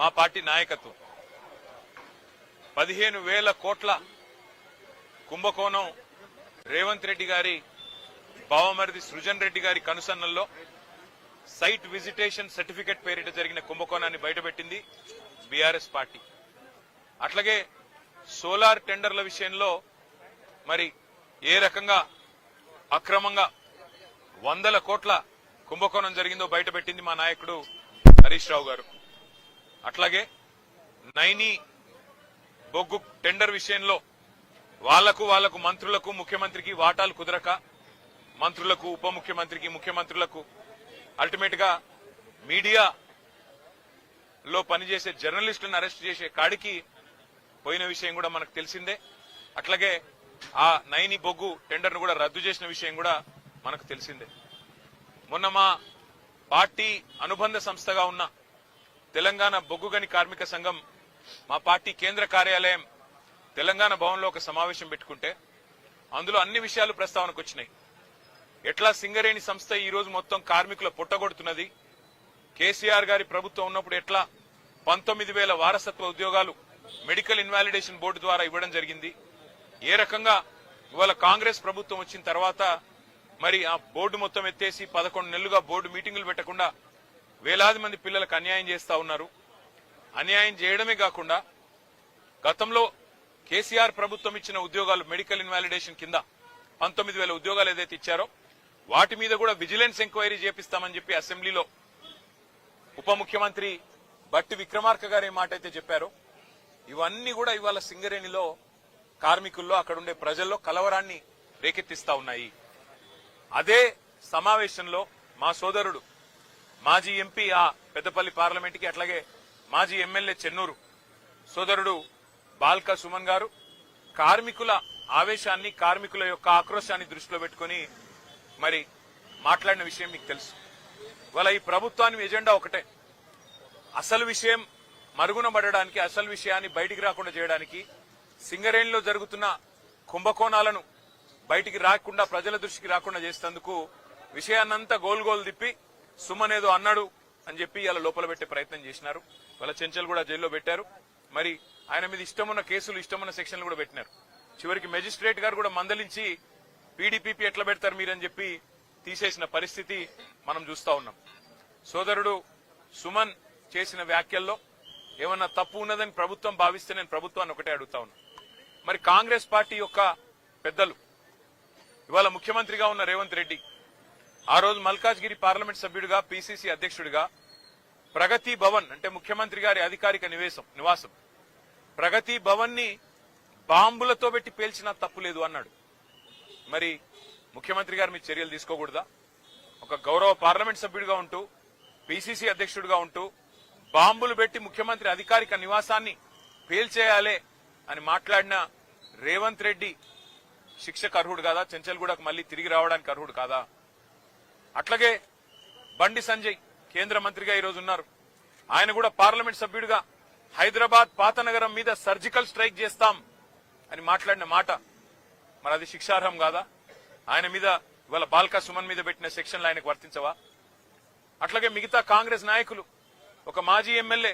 మా పార్టీ నాయకత్వం 15,000 కోట్ల కుంభకోణం రేవంత్ రెడ్డి గారి బావమరిది సృజన్ రెడ్డి గారి కనుసన్నల్లో సైట్ విజిటేషన్ సర్టిఫికెట్ పేరిట జరిగిన కుంభకోణాన్ని బయటపెట్టింది బీఆర్ఎస్ పార్టీ. అట్లాగే సోలార్ టెండర్ల విషయంలో మరి ఏ రకంగా అక్రమంగా 100 కోట్ల కుంభకోణం జరిగిందో బయటపెట్టింది మా నాయకుడు హరీష్ రావు గారు. అట్లాగే నైని బొగ్గు టెండర్ విషయంలో వాళ్లకు మంత్రులకు ముఖ్యమంత్రికి వాటాలు కుదరక మంత్రులకు ఉప ముఖ్యమంత్రికి ముఖ్యమంత్రులకు అల్టిమేట్ గా మీడియాలో పనిచేసే జర్నలిస్టులను అరెస్ట్ చేసే కాడికి పోయిన విషయం కూడా మనకు తెలిసిందే. అట్లాగే ఆ నైని బొగ్గు టెండర్ను కూడా రద్దు చేసిన విషయం కూడా మనకు తెలిసిందే. మొన్న మా పార్టీ అనుబంధ సంస్థగా ఉన్న తెలంగాణ బొగ్గు గని కార్మిక సంఘం మా పార్టీ కేంద్ర కార్యాలయం తెలంగాణ భవన్లో ఒక సమావేశం పెట్టుకుంటే అందులో అన్ని విషయాలు ప్రస్తావనకు వచ్చినాయి. ఎట్లా సింగరేణి సంస్థ ఈ రోజు మొత్తం కార్మికుల పుట్టగొడుతున్నది, కేసీఆర్ గారి ప్రభుత్వం ఉన్నప్పుడు ఎట్లా 19,000 వారసత్వ ఉద్యోగాలు మెడికల్ ఇన్వాలిడేషన్ బోర్డు ద్వారా ఇవ్వడం జరిగింది, ఏ రకంగా ఇవాళ కాంగ్రెస్ ప్రభుత్వం వచ్చిన తర్వాత మరి ఆ బోర్డు మొత్తం ఎత్తేసి 11 నెలలుగా బోర్డు మీటింగులు పెట్టకుండా వేలాది మంది పిల్లలకు అన్యాయం చేస్తా ఉన్నారు. అన్యాయం చేయడమే కాకుండా గతంలో కేసీఆర్ ప్రభుత్వం ఇచ్చిన ఉద్యోగాలు మెడికల్ ఇన్వాలిడేషన్ కింద 19,000 ఉద్యోగాలు ఏదైతే ఇచ్చారో వాటి మీద కూడా విజిలెన్స్ ఎంక్వైరీ చేపిస్తామని చెప్పి అసెంబ్లీలో ఉప ముఖ్యమంత్రి బట్టి విక్రమార్క గారు ఏ మాట అయితే చెప్పారో ఇవన్నీ కూడా ఇవాళ సింగరేణిలో కార్మికుల్లో అక్కడుండే ప్రజల్లో కలవరాన్ని రేకెత్తిస్తా ఉన్నాయి. అదే సమావేశంలో మా సోదరుడు మాజీ ఎంపీ ఆ పెద్దపల్లి పార్లమెంట్ కి అట్లాగే మాజీ ఎమ్మెల్యే చెన్నూరు సోదరుడు బాల్కా సుమన్ గారు కార్మికుల ఆవేశాన్ని కార్మికుల యొక్క ఆక్రోశాన్ని దృష్టిలో పెట్టుకుని మరి మాట్లాడిన విషయం మీకు తెలుసు. ఇవాళ ఈ ప్రభుత్వాన్ని ఎజెండా ఒకటే, అసలు విషయం మరుగున పడడానికి, అసలు విషయాన్ని బయటికి రాకుండా చేయడానికి, సింగరేణిలో జరుగుతున్న కుంభకోణాలను బయటికి రాకుండా ప్రజల దృష్టికి రాకుండా చేసేందుకు విషయాన్నంతా గోల్ తిప్పి సుమన్ ఏదో అన్నాడు అని చెప్పి ఇలా లోపల పెట్టే ప్రయత్నం చేసినారు. వాళ్ళ చెంచల్ కూడా జైల్లో పెట్టారు. మరి ఆయన మీద ఇష్టమున్న కేసులు ఇష్టమున్న సెక్షన్లు కూడా పెట్టినారు. చివరికి మెజిస్ట్రేట్ గారు కూడా మందలించి పీడీపీపీ ఎట్లా పెడతారు మీరని చెప్పి తీసేసిన పరిస్థితి మనం చూస్తా ఉన్నాం. సోదరుడు సుమన్ చేసిన వ్యాఖ్యల్లో ఏమన్నా తప్పు ఉన్నదని ప్రభుత్వం భావిస్తే నేను ప్రభుత్వాన్ని ఒకటే అడుగుతా ఉన్నా. మరి కాంగ్రెస్ పార్టీ యొక్క పెద్దలు ఇవాళ ముఖ్యమంత్రిగా ఉన్న రేవంత్ రెడ్డి ఆ రోజు మల్కాజ్గిరి పార్లమెంట్ సభ్యుడిగా పీసీసీ అధ్యక్షుడిగా ప్రగతి భవన్ అంటే ముఖ్యమంత్రి గారి అధికారిక నివాసం ప్రగతి భవన్ ని బాంబులతో పెట్టి పేల్చినా తప్పులేదు అన్నాడు. మరి ముఖ్యమంత్రి గారు మీ చర్యలు తీసుకోకూడదా? ఒక గౌరవ పార్లమెంట్ సభ్యుడిగా ఉంటూ పీసీసీ అధ్యక్షుడిగా ఉంటూ బాంబులు పెట్టి ముఖ్యమంత్రి అధికారిక నివాసాన్ని పేల్చేయాలే అని మాట్లాడిన రేవంత్ రెడ్డి శిక్షకు అర్హుడు కాదా? చెంచల్గూడకు మళ్లీ తిరిగి రావడానికి అర్హుడు కాదా? అట్లాగే బండి సంజయ్ కేంద్ర మంత్రిగా ఈరోజు ఉన్నారు. ఆయన కూడా పార్లమెంట్ సభ్యుడిగా హైదరాబాద్ పాతనగరం మీద సర్జికల్ స్ట్రైక్ చేస్తాం అని మాట్లాడిన మాట మరి అది శిక్షార్హం కాదా? ఆయన మీద ఇవాళ బాల్కా సుమన్ మీద పెట్టిన సెక్షన్లు ఆయనకు వర్తించవా? అట్లాగే మిగతా కాంగ్రెస్ నాయకులు ఒక మాజీ ఎమ్మెల్యే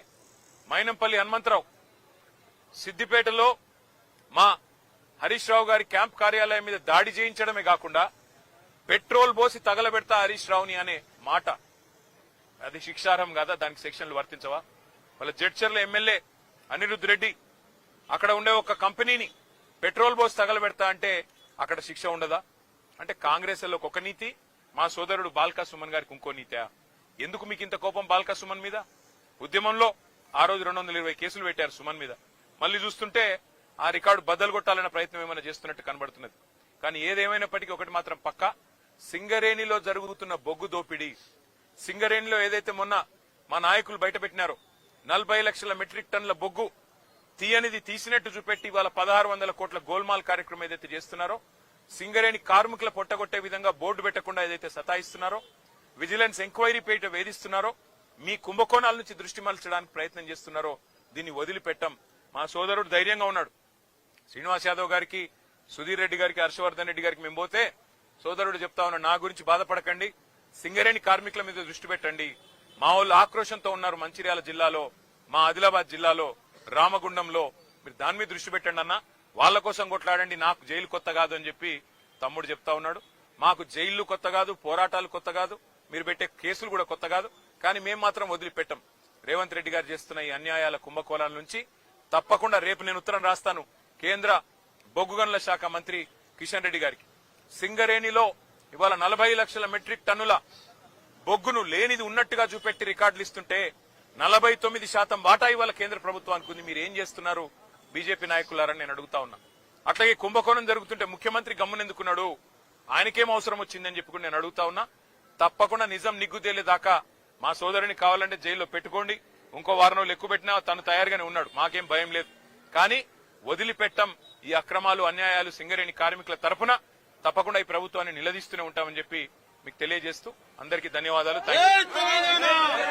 మైనంపల్లి హనుమంతరావు సిద్దిపేటలో మా హరీష్ రావు గారి క్యాంప్ కార్యాలయం మీద దాడి చేయించడమే కాకుండా పెట్రోల్ పోసి తగలబెడతా హరీష్ రావుని అనే మాట అది శిక్షార్హం కాదా? దానికి సెక్షన్లు వర్తించవా? వాళ్ళ జడ్చర్ల ఎమ్మెల్యే అనిరుద్ రెడ్డి అక్కడ ఉండే ఒక కంపెనీని పెట్రోల్ పోసి తగలబెడతా అంటే అక్కడ శిక్ష ఉండదా? అంటే కాంగ్రెస్ లో ఒక నీతి, మా సోదరుడు బాల్కా సుమన్ గారికి ఇంకో నీతా? ఎందుకు మీకు ఇంత కోపం బాల్కా సుమన్ మీద? ఉద్యమంలో ఆ రోజు 220 కేసులు పెట్టారు సుమన్ మీద. మళ్లీ చూస్తుంటే ఆ రికార్డు బద్దలు కొట్టాలన్న ప్రయత్నం ఏమైనా చేస్తున్నట్టు కనబడుతున్నది. కానీ ఏదేమైనప్పటికీ ఒకటి మాత్రం పక్కా, సింగరేణిలో జరుగుతున్న బొగ్గు దోపిడీ, సింగరేణిలో ఏదైతే మొన్న మా నాయకులు బయటపెట్టినారో 40 లక్షల మెట్రిక్ టన్నుల బొగ్గు తీయనిది తీసినట్టు చూపెట్టి ఇవాళ 1600 కోట్ల గోల్మాల్ కార్యక్రమం ఏదైతే చేస్తున్నారో, సింగరేణి కార్మికుల పొట్టగొట్టే విధంగా బోర్డు పెట్టకుండా ఏదైతే సతాయిస్తున్నారో, విజిలెన్స్ ఎంక్వైరీ పేట వేధిస్తున్నారో, మీ కుంభకోణాల నుంచి దృష్టి మళ్చడానికి ప్రయత్నం చేస్తున్నారో దీన్ని వదిలిపెట్టం. మా సోదరుడు ధైర్యంగా ఉన్నాడు. శ్రీనివాస్ యాదవ్ గారికి, సుధీర్ రెడ్డి గారికి, హర్షవర్ధన్ రెడ్డి గారికి మేము పోతే సోదరుడు చెప్తా ఉన్నాడు, నా గురించి బాధపడకండి, సింగరేణి కార్మికుల మీద దృష్టి పెట్టండి, మా వాళ్ళు ఆక్రోశంతో ఉన్నారు మంచిర్యాల జిల్లాలో, మా ఆదిలాబాద్ జిల్లాలో రామగుండంలో మీరు దాని మీద దృష్టి పెట్టండి అన్న, వాళ్ళ కోసం కొట్లాడండి, నాకు జైలు కొత్త కాదు అని చెప్పి తమ్ముడు చెప్తా ఉన్నాడు. మాకు జైళ్లు కొత్త కాదు, పోరాటాలు కొత్త కాదు, మీరు పెట్టే కేసులు కూడా కొత్త కాదు. కానీ మేము మాత్రం వదిలిపెట్టాం. రేవంత్ రెడ్డి గారు చేస్తున్న ఈ అన్యాయాల కుంభకోణాల నుంచి తప్పకుండా రేపు నేను ఉత్తరం రాస్తాను కేంద్ర బొగ్గు గనుల శాఖ మంత్రి కిషన్ రెడ్డి గారికి. సింగరేణిలో ఇవాళ 40 లక్షల మెట్రిక్ టన్నుల బొగ్గును లేనిది ఉన్నట్టుగా చూపెట్టి రికార్డులు ఇస్తుంటే 49% వాటా ఇవాళ కేంద్ర ప్రభుత్వానికి ఉంది. మీరు ఏం చేస్తున్నారు బీజేపీ నాయకులారని నేను అడుగుతా ఉన్నా. అట్లాగే కుంభకోణం జరుగుతుంటే ముఖ్యమంత్రి గమ్మునెందుకున్నాడు, ఆయనకేం అవసరం వచ్చిందని చెప్పుకుని నేను అడుగుతా ఉన్నా. తప్పకుండా నిజం నిగ్గు తేలేదాకా మా సోదరుని కావాలంటే జైల్లో పెట్టుకోండి, ఇంకో వారం రోజులు ఎక్కువ పెట్టినా తను తయారుగానే ఉన్నాడు, మాకేం భయం లేదు. కానీ వదిలిపెట్టం ఈ అక్రమాలు అన్యాయాలు సింగరేణి కార్మికుల తరఫున తప్పకుండా ఈ ప్రభుత్వాన్ని నిలదీస్తూనే ఉంటామని చెప్పి మీకు తెలియజేస్తూ అందరికీ ధన్యవాదాలు. థాంక్యూ.